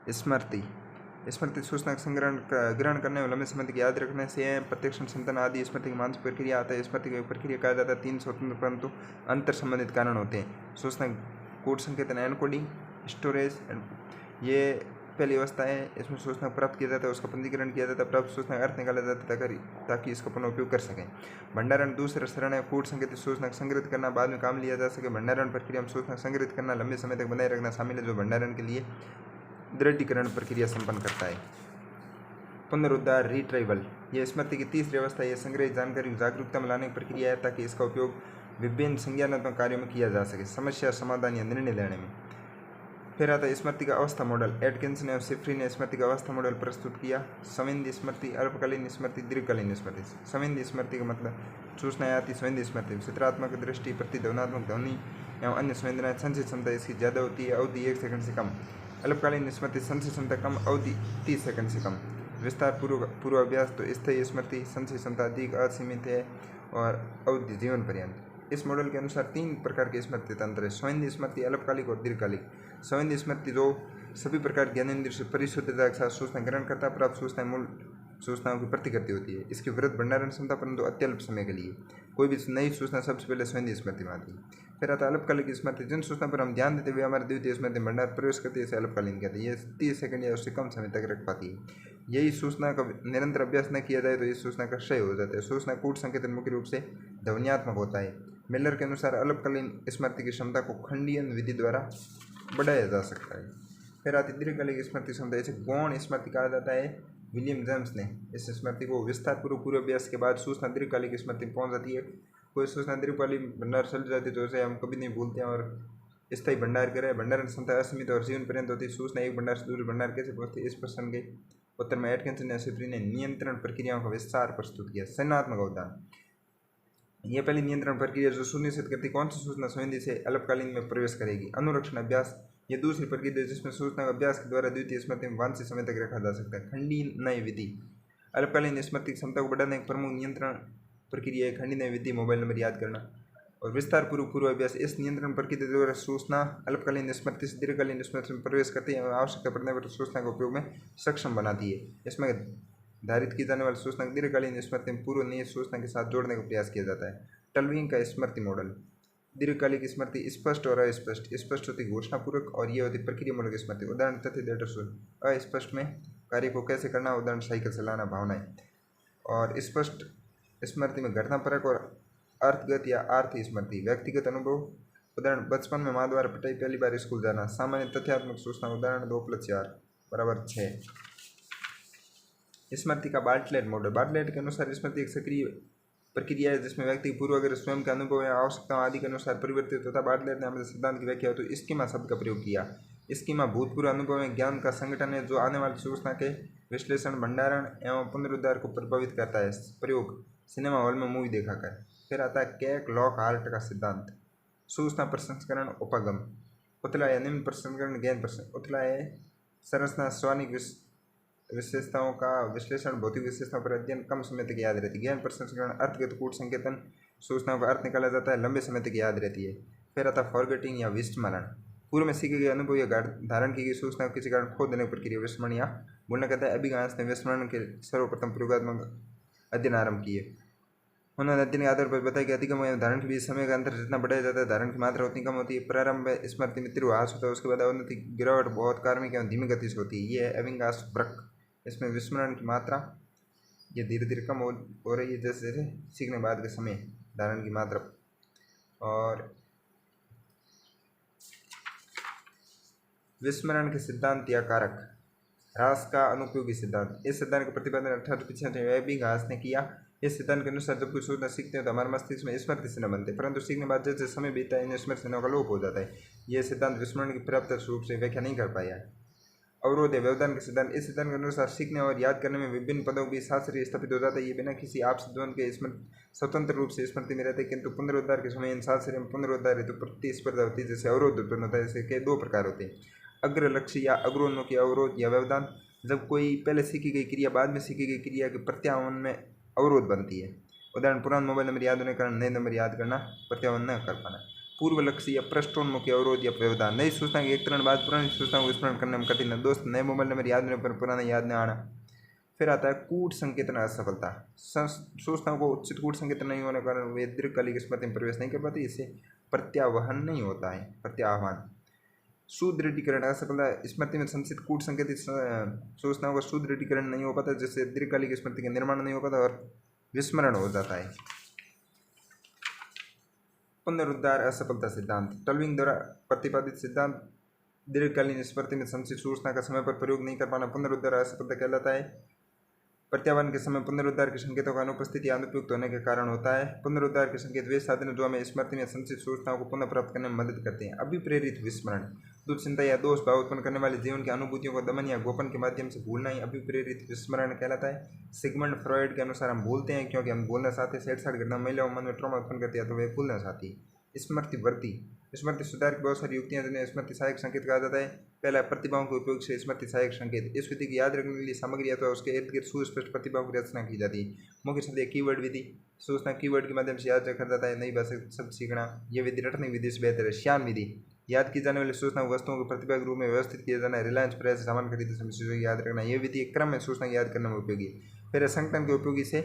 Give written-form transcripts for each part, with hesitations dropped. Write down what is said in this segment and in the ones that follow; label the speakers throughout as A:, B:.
A: स्मृति स्मृति सूचना संग्रहण ग्रहण करने और लंबे समय तक याद रखने से प्रत्यक्ष चिंतन आदि स्मृति की मानसिक प्रक्रिया आता है। स्मृति की प्रक्रिया कहा जाता है 3 स्वतंत्र परंतु अंतर संबंधित कारण होते हैं। सूचना कोड संकेतन एनकोडिंग स्टोरेज। ये पहली अवस्था है। इसमें सूचना प्राप्त किया जाता है, उसका पंजीकरण किया जाता है, प्राप्त सूचना का अर्थ निकाला जाता है ताकि इसका पुनः उपयोग कर सकें। भंडारण दूसरा चरण है। कूट संकेतित सूचना संग्रहित करना, बाद में काम लिया जा सके। भंडारण प्रक्रिया में सूचना संग्रहित करना, लंबे समय तक बनाए रखना शामिल है, जो भंडारण के लिए दृढ़ीकरण प्रक्रिया संपन्न करता है। पुनरुद्धार रिट्राइवल यह स्मृति की तीसरी अवस्था है। यह संग्रहित जानकारी को जागरूकता में लाने की प्रक्रिया है ताकि इसका उपयोग विभिन्न संज्ञानात्मक कार्यों में किया जा सके, समस्या समाधान या निर्णय लेने में। फिर आता है स्मृति का अवस्था मॉडल। एटकिंसन और सिफ्री ने स्मृति का अवस्था मॉडल प्रस्तुत किया। संवेदी स्मृति, अल्पकालीन स्मृति, दीर्घकालीन स्मृति। संवेदी स्मृति का मतलब सूचनाएं आती संवेदी स्मृति, चित्रात्मक दृष्टि, प्रतिध्वनात्मक ध्वनि एवं अन्य संवेदनाएं। संचित क्षमता इसकी ज़्यादा होती है, अवधि 1 सेकंड से कम। अल्पकालीन स्मृति संचित क्षमता कम, अवधि 30 सेकंड से कम। विस्तार पूर्वाभ्यास तो स्थायी स्मृति, संचित क्षमता अधिक, असीमित है और अवधि जीवन पर्यंत। इस मॉडल के अनुसार 3 प्रकार के स्मृति तंत्र है। संवेदी स्मृति, अल्पकालिक और दीर्घकालिक। संवेदी स्मृति जो सभी प्रकार ज्ञानेंद्रिय से परिशुद्धता के साथ सूचना ग्रहण करता, प्राप्त सूचनाएं मूल सूचनाओं की प्रतिकृति होती है। इसकी वृहत भंडारण क्षमता परंतु अत्यल्प समय के लिए। कोई भी नई सूचना सबसे पहले संवेदी स्मृति में आती है। फिर आता है अल्पकालिक स्मृति, जिन सूचना पर हम ध्यान देते हुए हमारे द्वितीय स्मृति भंडार प्रवेश करती है, इसे अल्पकालीन कहते हैं। ये 30 सेकंड या उससे कम समय तक रख पाती है। यही सूचना का निरंतर अभ्यास न किया जाए तो इस सूचना का क्षय हो जाता है। सूचना कूट संकेतन मुख्य रूप से ध्वन्यात्मक होता है। मिलर के अनुसार अल्पकालीन स्मृति की क्षमता को खंडीयन विधि द्वारा बढ़ाया जा सकता है। फिर आती दीर्घकालिक स्मृति क्षमता, इसे गौण स्मृति कहा जाता है। विलियम जेम्स ने इस स्मृति को विस्तार पूर्वाभ्यास के बाद सूचना दीर्घकालिक स्मृति में पहुंच जाती है। कोई सूचना दीर्घकालीन भंडार चल जाती है तो उसे हम कभी नहीं भूलते हैं और स्थायी भंडार करें। भंडारण क्षमता असीमित और जीवन पर्यंत होती है। सूचना एक भंडार से दूसरे भंडार कैसे पहुंचती है, इस प्रश्न के उत्तर में एटकिंसन और सिफ्री ने नियंत्रण प्रक्रियाओं का विस्तार प्रस्तुत किया। संज्ञानात्मक अवधान, यह पहली नियंत्रण प्रक्रिया जो सुनिश्चित करती कौन सी सूचना संवेदी से अल्पकालीन में प्रवेश करेगी। अनुरक्षण अभ्यास, यह दूसरी प्रक्रिया जिसमें सूचना का अभ्यास के द्वारा द्वितीय स्मृति में वांछित समय तक रखा जा सकता है। खंडनीय विधि, अल्पकालीन स्मृति की क्षमता को बढ़ाने की प्रमुख नियंत्रण प्रक्रिया है खंडनीय विधि, मोबाइल नंबर याद करना। और विस्तार पूर्वाभ्यास, इस नियंत्रण प्रक्रिया द्वारा सूचना अल्पकालीन स्मृति से दीर्घकालीन स्मृति में प्रवेश करती है और आवश्यकता पड़ने पर सूचना के उपयोग में सक्षम बनाती है। इसमें धारित की जाने वाली सूचना दीर्घकालीन स्मृति में पूर्व नियत सूचना के साथ जोड़ने का प्रयास किया जाता है। टल्विंग का स्मृति मॉडल, दीर्घकालिक स्मृति स्पष्ट और अस्पष्ट। स्पष्ट होती घोषणापूर्वक और ये होती प्रक्रिया मूलक स्मृति। उदाहरण तथ्य डेटा सूचना। अस्पष्ट में कार्य को कैसे करना, उदाहरण साइकिल चलाना, भावनाएं। और स्पष्ट स्मृति में घटनापरक और अर्थगत या आर्थ स्मृति, व्यक्तिगत अनुभव। उदाहरण बचपन में माँ द्वारा पिटाई, पहली बार स्कूल जाना। सामान्य तथ्यात्मक सूचना, उदाहरण 2 + 4 = 6। स्मृति का बार्टलेट मॉडल, बार्टलेट के अनुसार स्मृति एक सक्रिय प्रक्रिया है जिसमें व्यक्ति पूर्वाग्रह स्वयं के अनुभव या आवश्यकताओं आदि के अनुसार परिवर्तित होता है। बार्टलेट ने अपने सिद्धांत की व्याख्या तो स्कीमा शब्द का प्रयोग किया। स्कीमा भूतपूर्व अनुभव में ज्ञान का संगठन है जो आने वाली सूचना के विश्लेषण, भंडारण एवं पुनरुद्धार को प्रभावित करता है। प्रयोग सिनेमा हॉल में मूवी देखा कर। फिर आता है केक लॉकहार्ट का सिद्धांत, सूचना प्रसंस्करण उपगम। उतला या निम्न प्रसंस्करण, गहन प्रसंस्करण। उतला है संरचना, स्वानिक विशेषताओं का विश्लेषण, भौतिक विशेषताओं पर अध्ययन, कम समय तक याद रहती है। गहन प्रसंस्करण, अर्थगत कूट संकेतन, सूचनाओं का अर्थ निकाला जाता है, लंबे समय तक याद रहती है। फिर आता है फॉरगेटिंग या विस्मरण, पूर्व में सीखे गए अनुभव या धारण की गई सूचना किसी कारण खो देने की प्रक्रिया विस्मरण या भूलना कहता है। अभिज्ञान ने विस्मरण के सर्वप्रथम प्रयोगात्मक अध्ययन आरंभ किए। उन्होंने अध्ययन के आधार पर बताया कि अधिगम एवं धारण के बीच समय का अंतर जितना बढ़ाया जाता है, धारण की मात्रा उतनी कम होती है। प्रारंभ में स्मृति में तीव्र ह्रास होता है, उसके बाद अवनति गिरावट बहुत कार्मिक एवं धीमी गति से होती है। ये है एविंगास ब्रक। इसमें विस्मरण की मात्रा ये धीरे धीरे कम हो रही है जैसे जैसे सीखने बाद के समय धारण की मात्रा। और विस्मरण के सिद्धांत या कारक, ह्रास का अनुपयोगी सिद्धांत। इस सिद्धांत का प्रतिपादन 1895 में एबिंगास ने किया। इस सिद्धांत के अनुसार जब कोई सूचना सीखते हैं तो हमारे मस्तिष्क में स्मृति चिन्ह बनते हैं, परंतु सीखने बाद जैसे समय बीतता है इन स्मृति चिन्हों का लोप हो जाता है। यह सिद्धांत विस्मरण की पर्याप्त रूप से व्याख्या नहीं कर पाया है। अवरोध या व्यवधान के सिद्धांत, इस सिद्धांत के अनुसार सीखने और याद करने में विभिन्न पदों के बीच शास्त्रीय स्थापित हो जाता है। ये बिना किसी आपसी द्वंद के स्वतंत्र रूप से स्मृति में रहते हैं, किंतु पुनरुद्धार के समय इन शास्त्रीय में पुनरुद्धार हेतु प्रतिस्पर्धा होती है, जैसे अवरोध उत्पन्न होता है। इसके 2 प्रकार होते हैं, अग्रलक्ष्य या अग्रोन्मुखी अवरोध या व्यवधान। जब कोई पहले सीखी गई क्रिया बाद में सीखी गई क्रिया के प्रत्यावन में अवरोध बनती है। उदाहरण पुराना मोबाइल नंबर याद होने के कारण नए नंबर याद करना, प्रत्यावन न कर पाना। पूर्वलक्षी या पृष्ठोन्मुखी अवरोध या व्यवधान। नई सूचना के एक तुरंत बाद पुरानी सूचना को स्मरण करने में कठिन है। दोस्त, नए मोबाइल नंबर याद रहने पर पुराना याद न आना। फिर आता है कूट संकेतन असफलता। सूचनाओं को उचित कूट संकेतन नहीं होने के कारण वे दीर्घकालिक स्मृति में प्रवेश नहीं कर पाती, इससे प्रत्यावहन नहीं होता है। प्रत्याह्वान सुदृढ़ीकरण असफलता। स्मृति में संचित कूट संकेतित सूचनाओं का सुदृढ़ीकरण नहीं हो पाता, जिससे दीर्घकालिक स्मृति का निर्माण नहीं हो पाता और विस्मरण हो जाता है। पुनरुद्धार असफलता सिद्धांत। टल्विंग द्वारा प्रतिपादित सिद्धांत दीर्घकालीन स्मृति में संचित सूचना का समय पर प्रयोग नहीं कर पाना पुनरुद्धार असफलता कहलाता है। प्रत्याह्वान के समय पुनरुद्धार के संकेतों का अनुपस्थिति अनुपयुक्त होने के कारण होता है। पुनरुद्धार के संकेत वे साधन जो हमें स्मृति में संचित सूचनाओं को पुनः प्राप्त करने में मदद करते हैं। अभिप्रेरित विस्मरण। दुश्चिंता या दोष भाव उत्पन्न करने वाले जीवन की अनुभूतियों को दमन या गोपन के माध्यम से भूलना ही अभिप्रेरित विस्मरण कहलाता है। सिगमंड फ्रॉयड के अनुसार हम भूलते हैं क्योंकि हम भूलना चाहते हैं। छेड़छाड़ घटना महिलाओं मन में ट्रॉमा उत्पन्न करती है तो वे भूलना चाहती है। स्मृति वृद्धि। स्मृति सुधार की बहुत सारी युक्तियां जिन्हें स्मृति सहायक संकेत कहा जाता है। पहला, प्रतिभाओं के उपयोग से स्मृति सहायक संकेत। इस विधि की याद रखने के लिए सामग्री अथवा उसके इर्द गिर्द सुस्पष्ट प्रतिभाओं की रचना की जाती है। मुख्य शब्द कीवर्ड विधि। सूचना कीवर्ड के माध्यम से याद रखा जाता है। नई भाषा शब्द सीखना। यह विधि रटने विधि से बेहतर है। श्यान विधि। याद की जाने वाली सूचना वस्तुओं को प्रतिभा के रूप में व्यवस्थित किया जाना है। रिलायंस प्रेस सामान खरीदते समय चीजों की याद रखना। यह विधि एक क्रम में सूचना की याद करने में उपयोगी है। फिर संगठन के उपयोगी से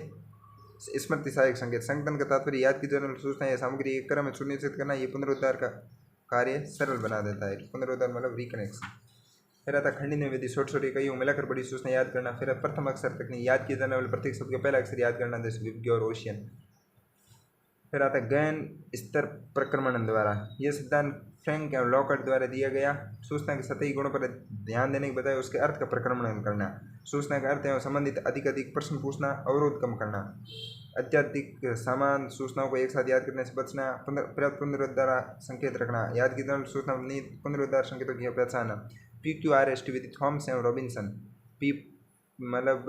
A: स्मृति सहायक संकेत। संगठन का तात्पर्य याद की जाने वाली सूचना या सामग्री एक क्रम में सुनिश्चित करना। ये पुनरुद्धार का कार्य सरल बना देता है। पुनरुद्धार मतलब रिकनेक्शन। फिर आता खंडनीय विधि। छोटी छोटी इकाइयों मिलाकर बड़ी सूचना याद करना। फिर प्रथम अक्षर तकनीक। याद किए जाने वाले प्रत्येक शब्द का पहला अक्षर याद करना, जैसे विज्ञ और ओशियन। फिर आता गहन स्तर प्रक्रमण द्वारा। यह सिद्धांत फ्रैंक और लॉकहार्ट द्वारा दिया गया। सूचना के सतही गुणों पर ध्यान देने के बजाय उसके अर्थ का प्रक्रमण करना। सूचना का अर्थ एवं संबंधित अधिक प्रश्न पूछना। अवरोध कम करना। अत्यधिक समान सूचनाओं को एक साथ याद करने से बचना। पर्याप्त पुनरुद्धार संकेत रखना। याद की जाने सूचना पुनरुद्धार संकेतों की पहचान। PQRST विधि। थॉमस एवं रॉबिन्सन। P मतलब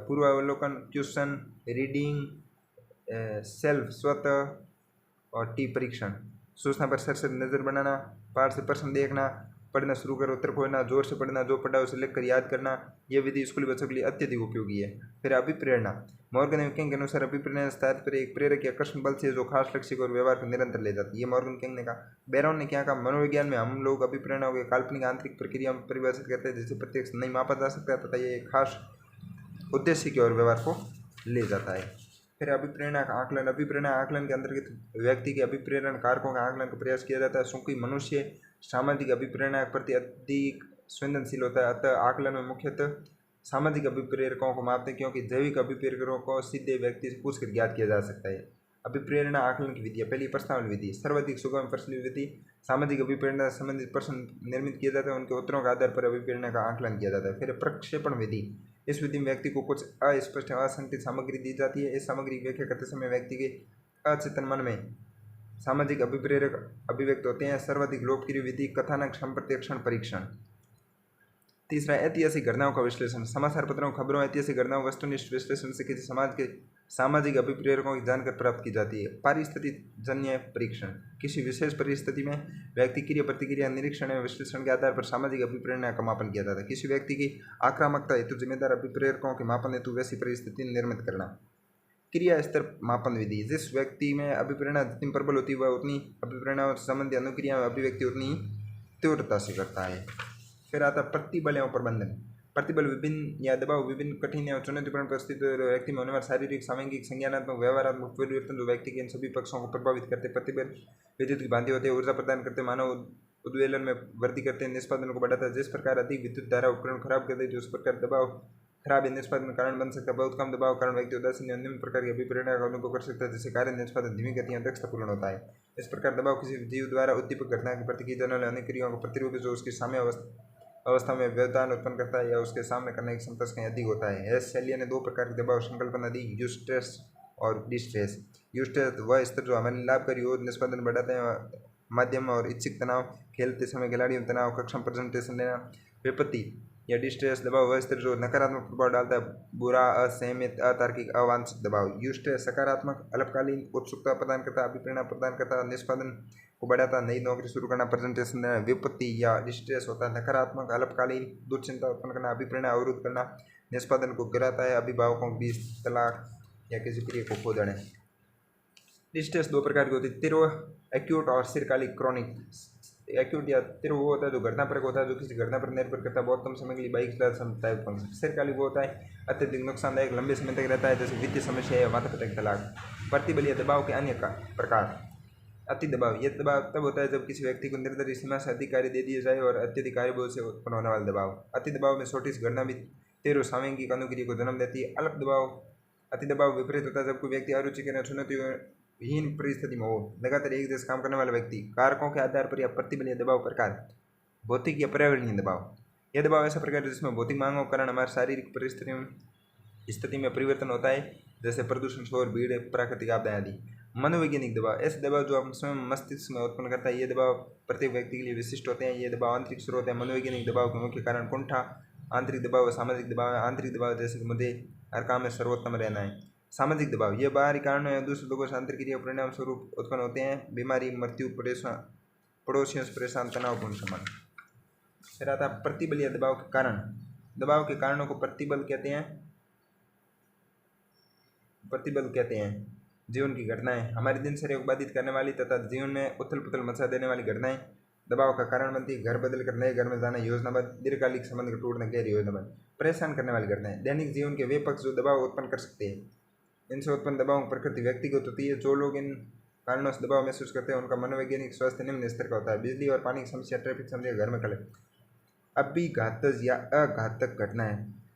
A: पूर्वावलोकन, क्वेश्चन, रीडिंग, सेल्फ स्वतः, और T परीक्षण। सूचना पर सर से नज़र बनाना। पाठ से प्रश्न देखना। पढ़ना शुरू कर उत्तर खोजना। जोर से पढ़ना। जो पढ़ा उसे लिखकर याद करना। यह विधि स्कूली बच्चों के लिए अत्यधिक उपयोगी है। फिर अभिप्रेरणा। मॉर्गन एवं किंग के अनुसार अभिप्रेरणा तात्पर्य एक प्रेरक या आकर्षण बल से जो खास लक्ष्य को और व्यवहार को निरंतर ले जाती है। ये मॉर्गन किंग ने कहा। बैरॉन ने क्या कहा? मनोविज्ञान में हम लोग अभिप्रेरणाओं के काल्पनिक आंतरिक प्रक्रिया में परिभाषित करते हैं जिसे प्रत्यक्ष नहीं मापा जा सकता तथा ये एक खास उद्देश्य की और व्यवहार को ले जाता है। फिर अभिप्रेरणा का आकलन। अभिप्रेरणा आकलन के अंतर्गत व्यक्ति के अभिप्रेरण कारकों का आकलन का प्रयास किया जाता है। चूंकि मनुष्य सामाजिक अभिप्रेरणा के प्रति अधिक संवेदनशील होता है, अतः आकलन में मुख्यतः सामाजिक अभिप्रेरकों को मापते हैं, क्योंकि जैविक अभिप्रेरकों को सीधे व्यक्ति से पूछकर ज्ञात किया जा सकता है। अभिप्रेरणा आकलन की विधि। पहली, प्रश्नावली विधि। सर्वाधिक सुगम प्रश्न विधि। सामाजिक अभिप्रेरणा से संबंधित प्रश्न निर्मित किए जाते हैं, उनके उत्तरों के आधार पर अभिप्रेरणा का आकलन किया जाता है। फिर प्रक्षेपण विधि। इस विधि में व्यक्ति को कुछ अस्पष्ट असंगठित सामग्री दी जाती है। इस सामग्री की व्याख्या करते समय व्यक्ति के अचेतन मन में सामाजिक अभिप्रेरक अभिव्यक्त होते हैं। सर्वाधिक लोकप्रिय विधि कथानक संप्रत्यक्षण परीक्षण। तीसरा, ऐतिहासिक घटनाओं का विश्लेषण। समाचार पत्रों, खबरों, ऐतिहासिक घटनाओं वस्तुनिष्ठ विश्लेषण से किसी समाज के सामाजिक अभिप्रेरकों की जानकारी प्राप्त की जाती है। पारिस्थितिक जन्य परीक्षण। किसी विशेष परिस्थिति में व्यक्ति क्रिया प्रतिक्रिया निरीक्षण एवं विश्लेषण के आधार पर सामाजिक अभिप्रेरणा का मापन किया जाता है। किसी व्यक्ति की आक्रामकता हेतु जिम्मेदार अभिप्रेरकों के मापन हेतु वैसी परिस्थिति निर्मित करना। क्रिया स्तर मापन विधि। जिस व्यक्ति में अभिप्रेरणा जितनी प्रबल होती है वह उतनी अभिप्रेरणाओं से संबंधी अनुक्रिया अभिव्यक्ति उतनी तीव्रता से करता है। फिर आता प्रतिबल एवं प्रबंधन। प्रतिबल विभिन्न या दबाव विभिन्न कठिन एवं चुनौतीपूर्ण परिस्थितियों व्यक्ति में होने वाले शारीरिक, सामयिक, संज्ञानात्मक, व्यवहारात्मक परिवर्तन जो व्यक्ति के इन सभी पक्षों को प्रभावित करते। प्रतिबल विद्युत की भांति होते हैं, ऊर्जा प्रदान करते, मानव उद्वेलन में वृद्धि करते हैं, निष्पादन को बढ़ाता है। जिस प्रकार अधिक विद्युत धारा उपकरण खराब कर देती है उस प्रकार दबाव खराब निष्पादन कारण बन सकता है। बहुत कम दबाव कारण व्यक्ति उदासीन या निम्न प्रकार की अभिप्रेरणा का अनुभव कर सकता है, जिससे कार्य निष्पादन धीमी गति या दक्षतापूर्ण होता है। इस प्रकार दबाव किसी जीव द्वारा उद्दीपक घटना के प्रति की जाने वाली अनेक क्रियाओं का प्रतिरूप जो उसकी साम्य अवस्था में व्यवधान उत्पन्न करता है या उसके सामने करने की क्षमता से कहीं अधिक होता है। शैलिया ने दो प्रकार के दबाव संकल्पना दी, यूस्ट्रेस और डिस्ट्रेस। यूस्ट्रेस वह स्तर जो हमारे लाभकारी हो निष्पादन बढ़ाते हैं, माध्यम और इच्छिक तनाव, खेलते समय खिलाड़ियों तनाव, कक्षम प्रेजेंटेशन देना। विपत्ति या डिस्ट्रेस दबाव वह स्तर जो नकारात्मक प्रभाव डालता है, बुरा, असहमित, अतार्किक, अवांछित दबाव। यूस्ट्रेस सकारात्मक, अल्पकालीन उत्सुकता प्रदान करता, अभिप्रेरणा प्रदान करता, निष्पादन को बढ़ाता, नई नौकरी शुरू करना, प्रेजेंटेशन देना। विपत्ति या डिस्ट्रेस होता है नकारात्मक, अल्पकालीन, दुश्चिंता उत्पन्न करना, अभिप्रेरणा अवरुद्ध करना, निष्पादन को गिराता है, अभिभावकों के बीच तलाक या किसी प्रिय को खो देना। डिस्ट्रेस दो प्रकार की होती है, तीव्र एक्यूट और चिरकालिक क्रॉनिक। एक्यूट या तीव्र वो होता है जो घटना पर होता है, जो किसी घटना पर निर्भर करता है, बहुत कम समय के लिए बाइक चला सकता है। चिरकालिक वो होता है अत्यधिक नुकसानदायक, लंबे समय तक रहता है, जैसे वित्तीय समस्या या माता पिता के तलाक। प्रतिबल या दबाव के अन्य प्रकार। अति दबाव, यह दबाव तब होता है जब किसी व्यक्ति को निर्धारित सीमा से अधिक कार्य दे दिए जाए और अत्यधिक कार्यबोझ से उत्पन्न होने वाला दबाव। अति दबाव में छोटी सी घटना भी तीव्र सांवेगिक अनुक्रिया को जन्म देती है। अल्प दबाव, अति दबाव विपरीत होता है जब कोई व्यक्ति अरुचि के चुनौतीहीन परिस्थिति में हो। लगातार एक जैसे काम करने वाला व्यक्ति। कारकों के आधार पर या प्रतिबल या दबाव प्रकार। भौतिक या पर्यावरणीय दबाव, यह दबाव ऐसा प्रकार है जिसमें भौतिक मांगों के कारण हमारे शारीरिक स्थिति में परिवर्तन होता है, जैसे प्रदूषण, शोर, भीड़, प्राकृतिक आपदाएं आदि। मनोवैज्ञानिक दबाव, ऐसे दबाव जो हम स्वयं मस्तिष्क में उत्पन्न करता है। ये दबाव प्रत्येक व्यक्ति के लिए विशिष्ट होते हैं। ये दबाव आंतरिक स्रोत है। मनोवैज्ञानिक दबाव के मुख्य कारण कुंठा, आंतरिक दबाव, सामाजिक दबाव है। आंतरिक दबाव जैसे कि मुझे हर काम में सर्वोत्तम रहना है। सामाजिक दबाव, ये बाहरी कारणों या दूसरे लोगों से अंतर्क्रिया परिणाम स्वरूप उत्पन्न होते हैं। बीमारी, मृत्यु, पड़ोसियों से परेशान, तनावपूर्ण संबंध। फिर आता है प्रतिबल या दबाव के कारण। दबाव के कारणों को प्रतिबल कहते हैं। प्रतिबल कहते हैं जीवन की घटनाएं, हमारी दिनचर्या को बाधित करने वाली तथा जीवन में उथल पुथल मचा देने वाली घटनाएं दबाव का कारण बनती है। घर बदल कर नए घर में जाना, योजनाबद्ध दीर्घकालिक संबंध का टूटना, गैर योजनाबद्ध परेशान करने वाली घटनाएं। दैनिक जीवन के वे पक्ष जो दबाव उत्पन्न कर सकते हैं। इनसे उत्पन्न दबाव की प्रकृति व्यक्तिगत होती है। जो लोग इन कारणों से दबाव महसूस करते हैं उनका मनोवैज्ञानिक स्वास्थ्य निम्न स्तर का होता है। बिजली और पानी की समस्या, ट्रैफिक समस्या, घर में कलह, अभिघातज या अघातक घटनाएं,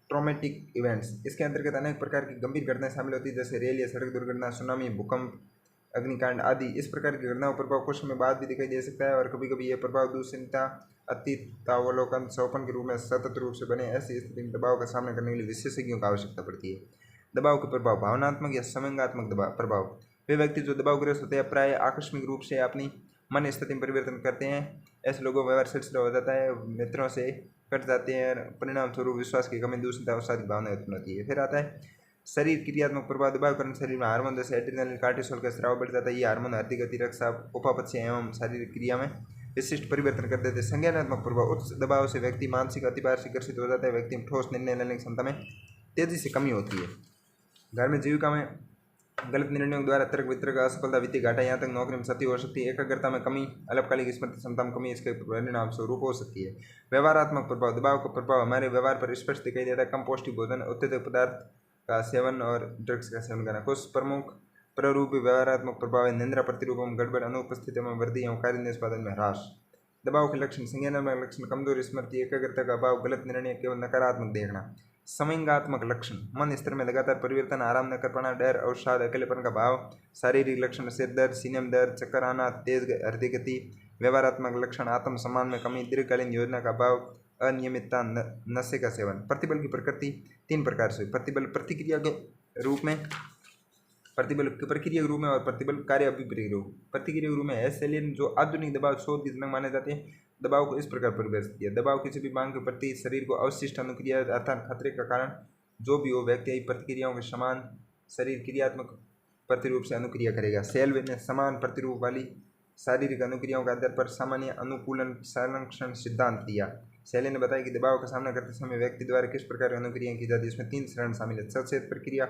A: ट्रॉमेटिक इवेंट्स। इसके अंतर्गत अनेक प्रकार की गंभीर घटनाएं शामिल होती है, जैसे रेल या सड़क दुर्घटना, सुनामी, भूकंप, अग्निकांड आदि। इस प्रकार की घटनाओं का प्रभाव कुछ समय बाद भी दिखाई दे सकता है और कभी कभी यह प्रभाव दूरचिंता, अतीतावलोकन, सौपन के रूप में सतत रूप से बने। ऐसी स्थिति में दबाव का सामना करने के लिए विशेषज्ञों की आवश्यकता पड़ती है। दबाव के प्रभाव, भावनात्मक या संवेगात्मक प्रभाव। वे व्यक्ति जो दबावग्रस्त होते हैं प्राय आकस्मिक रूप से अपनी मन स्थिति में परिवर्तन करते हैं। ऐसे लोगों का व्यवहार चिड़चिड़ा हो जाता है, मित्रों से कट जाते हैं, परिणाम स्वरूप विश्वास की कमी, दूसरी अवसाद की भावना उत्पन्न होती है। फिर आता है शरीर क्रियात्मक प्रभाव। दबाव कारण शरीर में हार्मोन जैसे एड्रेनलिन, कार्टिसोल का स्राव बढ़ जाता है। ये हार्मोन हृदय गति, रक्तचाप, उपापचय एवं शारीरिक क्रिया में विशिष्ट परिवर्तन कर देते हैं। संज्ञानात्मक प्रभाव, उच्च दबाव से व्यक्ति मानसिक अतिभार से ग्रसित हो जाता है। व्यक्ति में ठोस निर्णय लेने की क्षमता में तेजी से कमी होती है। घर में जीविका में गलत निर्णयों द्वारा तर्क वितर्क, असफलता, वित्तीय घाटा, यहाँ तक नौकरी में क्षति हो सकती है। एकाग्रता में कमी, अल्पकालिक स्मृति क्षमता में कमी इसके परिणाम स्वरूप हो सकती है। व्यवहारात्मक प्रभाव, दबाव का प्रभाव हमारे व्यवहार पर स्पष्ट दिखाई देता है। कम पौष्टिक भोजन, उत्तेजक पदार्थ का सेवन और ड्रग्स का सेवन करना। कुछ प्रमुख प्ररूपी व्यवहारात्मक प्रभाव है। निंद्रा, प्रतिरूप में गड़बड़, अनुपस्थिति में वृद्धि एवं कार्य निष्पादन में ह्रास। दबाव के लक्षण, संज्ञानात्मक लक्षण, कमजोर स्मृति, एकाग्रता का अभाव, गलत निर्णय, केवल नकारात्मक देखना। संवेगात्मक लक्षण, मन स्तर में लगातार परिवर्तन, आराम न कर पाना, डर, अवसाद, अकेलेपन का भाव। शारीरिक लक्षण, सिर दर्द, सीने में दर्द, चक्कर आना, तेज हृदय गति। व्यवहारात्मक लक्षण, आत्मसम्मान में कमी, दीर्घकालीन योजना का अभाव, अनियमितता, नशे का सेवन। प्रतिबल की प्रकृति तीन प्रकार से, प्रतिबल प्रतिक्रिया के रूप में, प्रतिबल की प्रक्रिया के रूप में और प्रतिबल कार्य अभिप्रेत रूप। प्रतिक्रिया के रूप में एसेलिन जो आधुनिक दबाव शोध के जनक माने जाते हैं। दबाव को इस प्रकार परिभाषित किया, दबाव किसी भी मांग के प्रति शरीर को अवशिष्ट अनुक्रिया अर्थात खतरे का कारण जो भी हो, व्यक्ति प्रतिक्रियाओं के समान शरीर क्रियात्मक प्रतिरूप से अनुक्रिया करेगा। सेल्वे ने समान प्रतिरूप वाली शारीरिक अनुक्रियाओं के आधार पर सामान्य अनुकूलन संरक्षण सिद्धांत दिया। शैली ने बताया कि दबाव का सामना करते समय व्यक्ति द्वारा किस प्रकार अनुक्रियाएं की जाती है। इसमें 3 चरण शामिल है। सचेत प्रतिक्रिया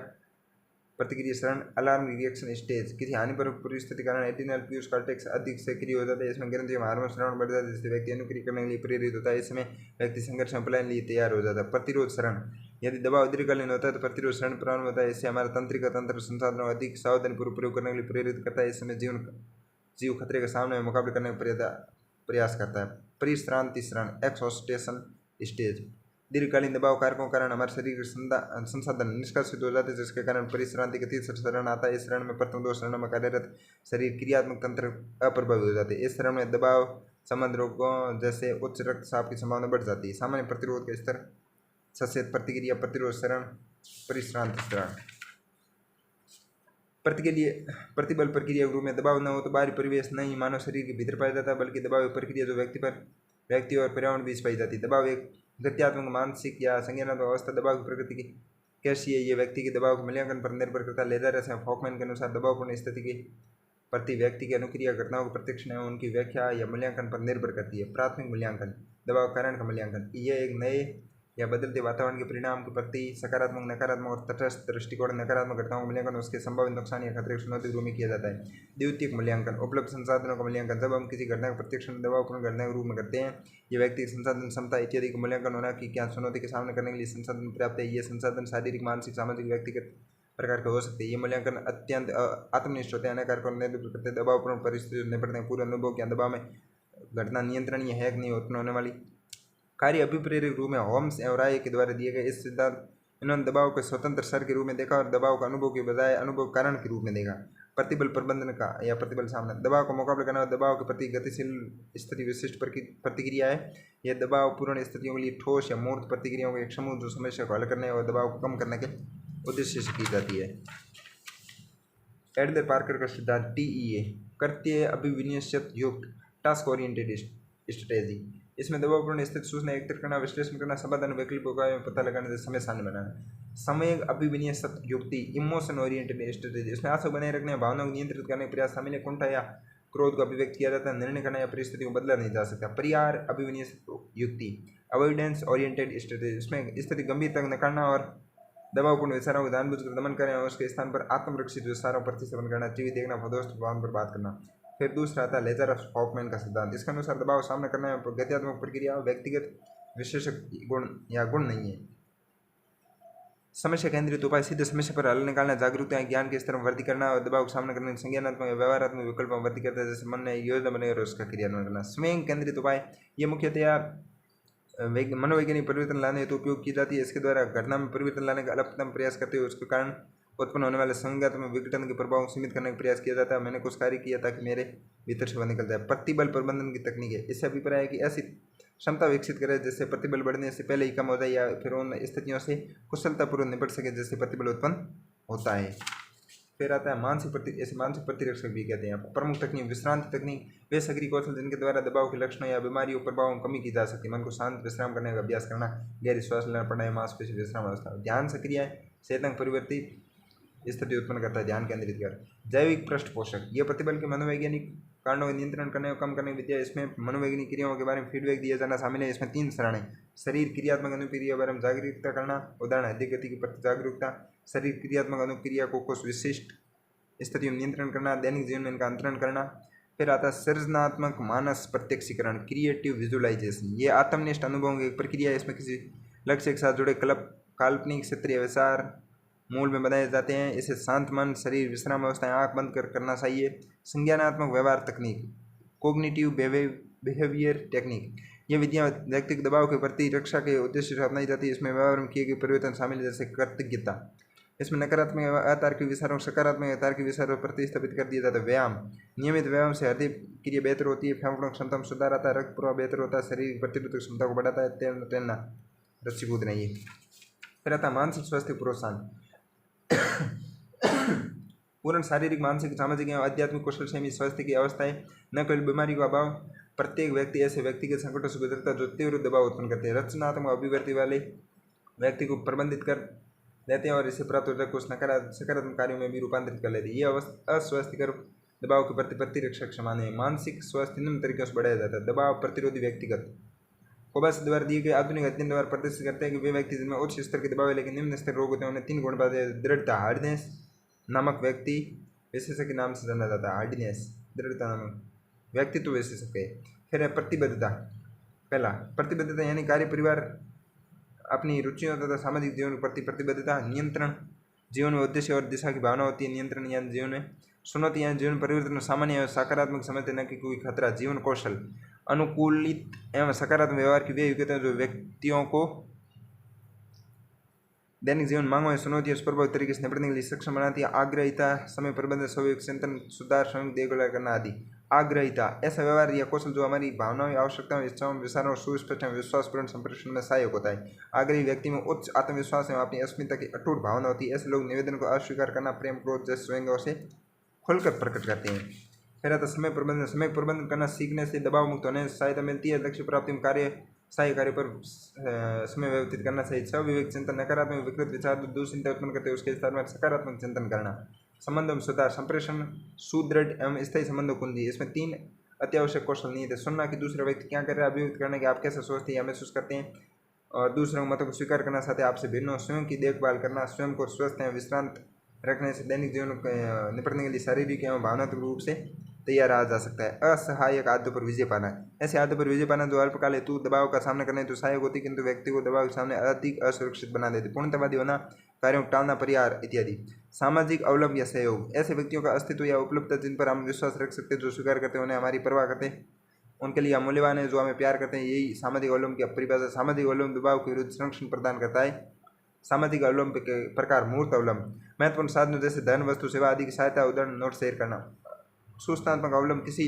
A: चरण, अलार्म रिएक्शन स्टेज। किसी हानिकारक परिस्थिति के कारण एड्रिनल फ्यूज कॉर्टेक्स अधिक सक्रिय हो जाता है। इसमें ग्रंथियों में हार्मोन श्रवण बढ़ जाता है, जिससे व्यक्ति अनुक्रिया करने के लिए प्रेरित होता है। इसमें व्यक्ति संघर्ष में पलायन लिए तैयार हो जाता है। प्रतिरोध चरण, यदि दबाव दीर्घकालीन होता है तो प्रतिरोध चरण प्रारंभ होता है। इससे हमारा तंत्रिका तंत्र संसाधनों का अधिक सावधानीपूर्वक प्रयोग करने के लिए प्रेरित करता है। इस समय जीव खतरे के सामने मुकाबले करने का प्रयास करता है। परिश्रांति चरण, एक्सॉस्टेशन स्टेज। दीर्घकालीन दबाव कारकों के कारण हमारे शरीर के संसाधन निष्कासित हो जाते हैं, जिसके कारण परिश्रांति का तीसरा चरण आता है। इस चरण में प्रथम 2 चरणों में कार्यरत शरीर क्रियात्मक तंत्र अप्रभावित हो जाते हैं। इस चरण में दबाव संबंध रोगों जैसे उच्च रक्तचाप की संभावना बढ़ जाती है। सामान्य प्रतिरोध का स्तर, सचेत प्रतिक्रिया, प्रतिरोध चरण, परिश्रांति चरण। प्रतिबल प्रक्रिया के रूप में दबाव न हो तो बाहरी परिवेश नहीं मानव शरीर के भीतर पाया जाता है, बल्कि दबाव प्रक्रिया जो व्यक्ति और पर्यावरण बीच पाई जाती है। दबाव एक गत्यात्मक, मानसिक या संज्ञानात्मक अवस्था। दबाव की प्रकृति की कैसी है, ये व्यक्ति के दबाव के मूल्यांकन पर निर्भर करता है। लेदरस एवं फॉकमैन के अनुसार दबावपूर्ण स्थिति के प्रति व्यक्ति की अनुक्रिया घटनाओं को प्रत्यक्ष एवं उनकी व्याख्या या मूल्यांकन पर निर्भर करती है। प्राथमिक मूल्यांकन, दबाव कारण का मूल्यांकन। यह एक नए या बदलते वातावरण के परिणाम के प्रति सकारात्मक, नकारात्मक और तटस्थ दृष्टिकोण नकारात्मक घटनाओं का मूल्यांकन उसके संभावित नुकसान या खतरे की चुनौती के रूप में किया जाता है। द्वितीयक मूल्यांकन, उपलब्ध संसाधनों का मूल्यांकन। जब हम किसी घटना का प्रत्यक्ष दबावपूर्ण घटना के रूप में करते हैं, ये व्यक्ति की संसाधन क्षमता इत्यादि का मूल्यांकन होना कि क्या चुनौती के सामने करने के लिए संसाधन पर्याप्त है। ये संसाधन शारीरिक, मानसिक, सामाजिक, व्यक्तिगत प्रकार के हो सकते हैं। ये मूल्यांकन अत्यंत आत्मनिष्ठ होते हैं, अनेक को नेतृत्व करते हैं। दबावपूर्ण परिस्थितियों से निपटने पूरे अनुभव के दबाव में घटना नियंत्रणीय है कि नहीं उत्पन्न होने वाली। कार्य अभिप्रेरक रूप में होम्स एवं राय के द्वारा दिए गए इस सिद्धांत, इन्होंने दबाव को स्वतंत्र स्तर के रूप में देखा और दबाव का अनुभव के बजाय अनुभव कारण के रूप में देखा। प्रतिबल प्रबंधन का या प्रतिबल सामना, दबाव का मुकाबला करना और दबाव के प्रति गतिशील स्थिति विशिष्ट प्रतिक्रिया है। यह दबाव पूर्ण स्थितियों के लिए ठोस या मूर्त प्रतिक्रियाओं का एक समूह जो समस्या को हल करने और दबाव को कम करने के उद्देश्य से की जाती है। एडलर पार्कर का सिद्धांत TEA, कृत्य अभिविन्यस्त युक्त, टास्क ओरिएंटेड स्ट्रेटेजी। इसमें दबावपूर्ण स्थिति सूचना एकत्रित करना, विश्लेषण करना, समाधान वैकल्पिकों का पता लगाने से समय सामने बनाना। समय अभिविन्यस्त युक्ति, इमोशन ओरिएंटेड स्ट्रेटेजी। इसमें आशा बनाए रखने, भावनाओं को नियंत्रित करने का प्रयास शामिल है। कुंठा या क्रोध को अभिव्यक्त किया जाता है, निर्णय करना या परिस्थिति को बदला नहीं जा सकता। परिहार अभिविन्यस्त युक्ति, अवॉइडेंस ओरिएंटेड स्ट्रेटेजी। इसमें स्थिति गंभीर तक नकारना और दबावपूर्ण विचारों को जानबूझकर दमन करें और उसके स्थान पर आत्मरक्षित विचारों पर प्रतिस्थापन करना, टीवी देखना, दोस्त भावना पर बात करना। फिर दूसरा आता है लेजर ऑफ हॉफमैन का सिद्धांत। इसके अनुसार दबाव सामना करने में गत्यात्मक प्रक्रिया व्यक्तिगत विशेषक गुण या गुण नहीं है। समस्या केंद्रित उपाय, सीधे समस्या पर हल निकालना, जागरूकता ज्ञान के स्तर में वृद्धि करना और दबाव का सामना करने संज्ञानात्मक या व्यवहारात्मक विकल्प में वृद्धि करता है, जैसे मन में योजना बने और उसका क्रियान्वयन करना। स्वयं केंद्रित उपाय, ये मुख्यतया मनोवैज्ञानिक परिवर्तन लाने हेतु उपयोग की जाती है। इसके द्वारा घटना में परिवर्तन लाने का अल्पतम प्रयास करते हुए उसके कारण उत्पन्न होने वाले संज्ञात्मक विघटन के प्रभाव को सीमित करने का प्रयास किया जाता है। मैंने कुछ कार्य किया ताकि मेरे भीतर से वह निकल जाए। प्रतिबल प्रबंधन की तकनीक है। इससे अभिप्राय है कि ऐसी क्षमता विकसित करें जिससे प्रतिबल बढ़ने से पहले ही कम हो जाए या फिर उन स्थितियों से कुशलतापूर्वक निपट सके जिससे प्रतिबल उत्पन्न होता है। फिर आता है मानसिक प्रतिरक्षक भी कहते हैं। प्रमुख तकनीक, विश्रांति तकनीक, वे सक्रिय कौशल जिनके द्वारा दबाव के लक्षणों या बीमारियों प्रभाव में कमी की जा सकती है। मन को शांत विश्राम करने का अभ्यास करना, गहरी श्वास लेना, प्राणायाम, मांसपेशी विश्राम अवस्था। ध्यान सक्रिय चेतन परिवर्तित स्थिति उत्पन्न करता है, ध्यान केंद्रित कर। जैविक पृष्ठपोषक, यह प्रतिबल के मनोवैज्ञानिक कारणों का नियंत्रण करने और कम करने की विद्या। इसमें मनोवैज्ञानिक क्रियाओं के बारे में फीडबैक दिया जाना शामिल है। इसमें 3 चरण है। शरीर क्रियात्मक अनुक्रिया के बारे में जागरूकता करना, उदाहरण हृदय गति के प्रति जागरूकता। शरीर क्रियात्मक अनुक्रिया को कुछ विशिष्ट स्थितियों में नियंत्रण करना, दैनिक जीवन में इनका अंतरण करना। फिर आता है सृजनात्मक मानस प्रत्यक्षीकरण, क्रिएटिव विजुअलाइजेशन। ये आत्मनिष्ठ अनुभवों की एक प्रक्रिया है। इसमें किसी लक्ष्य के साथ जुड़े काल्पनिक क्षेत्रीय विचार मूल में बनाए जाते हैं। इसे शांत मन, शरीर विश्राम अवस्थाएं, आंख बंद कर करना चाहिए। संज्ञानात्मक व्यवहार तकनीक, कोग्निटिव बिहेवियर टेक्निक, ये विधियाँ व्यक्ति के दबाव के प्रति रक्षा के उद्देश्य से अपनाई जाती है। इसमें व्यवहार में किए गए परिवर्तन शामिल है, जैसे कृतज्ञता। इसमें नकारात्मक अतार्किक विचारों, सकारात्मक अतार्किक विचारों पर प्रतिस्थापित कर दिया जाता है। व्यायाम, नियमित व्यायाम से हृदय क्रिया बेहतर होती है, फेफड़ों क्षमता में सुधार आता है, रक्त प्रवाह बेहतर होता है, शरीर की प्रतिरोधक क्षमता को बढ़ाता है। तैरना, रस्सी कूदना। ये फिर आता है मानसिक स्वास्थ्य प्रोत्साहन। पूर्ण शारीरिक, मानसिक, सामाजिक एवं आध्यात्मिक कुशल सेमी स्वास्थ्य की अवस्था है, न केवल बीमारी का अभाव। प्रत्येक व्यक्ति ऐसे व्यक्तिगत संकटों से गुजरता है जो तीव्र दबाव उत्पन्न करते हैं। रचनात्मक अभिव्यक्ति वाले व्यक्ति को प्रबंधित कर देते हैं और इससे प्राप्त ऊर्जा को सकारात्मक कार्यों में भी रूपांतरित कर लेते हैं। ये अवस्था अस्वास्थ्यकर दबाव के प्रति प्रतिरक्षक समान है। मानसिक स्वास्थ्य निम्न तरीके से बढ़ाया जाता है। दबाव प्रतिरोधी व्यक्तिगत कोबास द्वारा दिए गए आधुनिक अध्ययन द्वारा प्रदर्शित करते हैं कि वे व्यक्ति जिनमें उच्च स्तर के दबाव है लेकिन निम्न स्तर रोग होते हैं उन्हें 3 गुण पाते हैं। दृढ़ता, हार्डनेस नामक व्यक्ति विशेषज्ञ के नाम से जाना जाता है। हार्डनेस, दृढ़ता नामक व्यक्तित्व विशेषज्ञ। फिर है प्रतिबद्धता। पहला, प्रतिबद्धता यानी कार्य, परिवार, अपनी रुचियों तथा सामाजिक जीवन के प्रति प्रतिबद्धता। नियंत्रण, जीवन में उद्देश्य और दिशा की भावना होती है। नियंत्रण यानी जीवन में चुनौती यानी जीवन परिवर्तन सामान्य और सकारात्मक समझते न कि कोई खतरा। जीवन कौशल, अनुकूलित एवं सकारात्मक व्यवहार की वे योग्यता जो व्यक्तियों को दैनिक जीवन मांगों या चुनौतियों से प्रभावित तरीके से निपटने के लिए सक्षम बनाती है। आग्रहिता, समय प्रबंधन, स्वयं चिंतन, सुधार, स्वयं देखभाल करना आदि। आग्रहिता, ऐसा व्यवहार या कौशल जो हमारी भावनाओं, आवश्यकताओं, इच्छाओं, विचारों और सुस्पष्ट एवं विश्वासपूर्ण संप्रेषण में सहायक होता है। आग्रही व्यक्ति में उच्च आत्मविश्वास एवं अपनी अस्मिता की अटूट भावना होती है। ऐसे लोग निवेदन को अस्वीकार करना, प्रेम, क्रोध जैसे स्वयं से खुलकर प्रकट करते हैं। फिर आता समय प्रबंधन। समय प्रबंधन करना सीखने से दबाव मुक्त होने से सहायता मिलती है। लक्ष्य प्राप्ति में सहायक कार्य पर समय व्यतीत करना चाहिए। स्विवेक चिंतन, नकारात्मक विकृत विचार दूसरी चिंता उत्पन्न करते हैं उसके स्थान में सकारात्मक चिंतन करना। संबंधों में सुधार, संप्रेषण, सुदृढ़ एवं स्थायी संबंधों कुंजी। इसमें 3 अत्यावश्यक कौशल नहीं थे। सुनना कि दूसरे व्यक्ति क्या कर रहा है, अभिव्यक्त करना कि आप कैसे सोचते हैं या महसूस करते हैं, और दूसरों के मतों को स्वीकार करना, साथ ही आपसे भिन्न हो, स्वयं की देखभाल करना, स्वयं को स्वस्थ एवं विश्रांत रखने से दैनिक जीवन को निपटने के लिए शारीरिक एवं भावनात्मक रूप से तैयार रहा जा सकता है। असहायक आदतों पर विजय पाना, ऐसे आदतों पर विजय पाना जो अल्पकाल हेतु दबाव का सामना करने हेतु सहायक होती, किंतु व्यक्ति को दबाव के सामने अधिक असुरक्षित बना देती। पूर्णतावादी होना, कार्यों को टालना, परिहार इत्यादि। सामाजिक अवलंब या सहयोग, ऐसे व्यक्तियों का अस्तित्व या उपलब्धता जिन पर हम विश्वास रख सकते हैं, जो स्वीकार करते हैं, उन्हें हमारी परवाह करते हैं, उनके लिए अमूल्यवान है, जो हमें प्यार करते हैं, यही सामाजिक अवलंब की परिभाषा। सामाजिक अवलंब दबाव के विरुद्ध संरक्षण प्रदान करता है। सामाजिक अवलंब के प्रकार। मूर्त अवलंब, महत्वपूर्ण साधनों जैसे धन, वस्तु, सेवा आदि की सहायता, उदाहरण नोट शेयर करना। सूचनात्मक अवलंब, किसी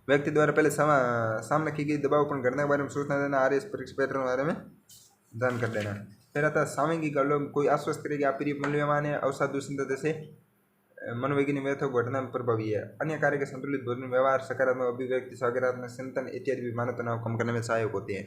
A: व्यक्ति द्वारा पहले सामना की गई दबावपूर्ण घटना के बारे में सूचना देना, आरएस परीक्षा पैटर्न के बारे में जान कर देना। फिर आता है सामयिक अवलंब, कोई आश्वस्त करे कि आप प्रिय मूल्यवान है, अवसाद चिंता जैसे मनोवैज्ञानिक व्यथक घटना में प्रभावी है। अन्य कार्य के संतुलित भोजन, व्यवहार, सकारात्मक अभिव्यक्ति, सकारात्मक चिंतन इत्यादि भी मानव तनाव कम करने में सहायक होते हैं।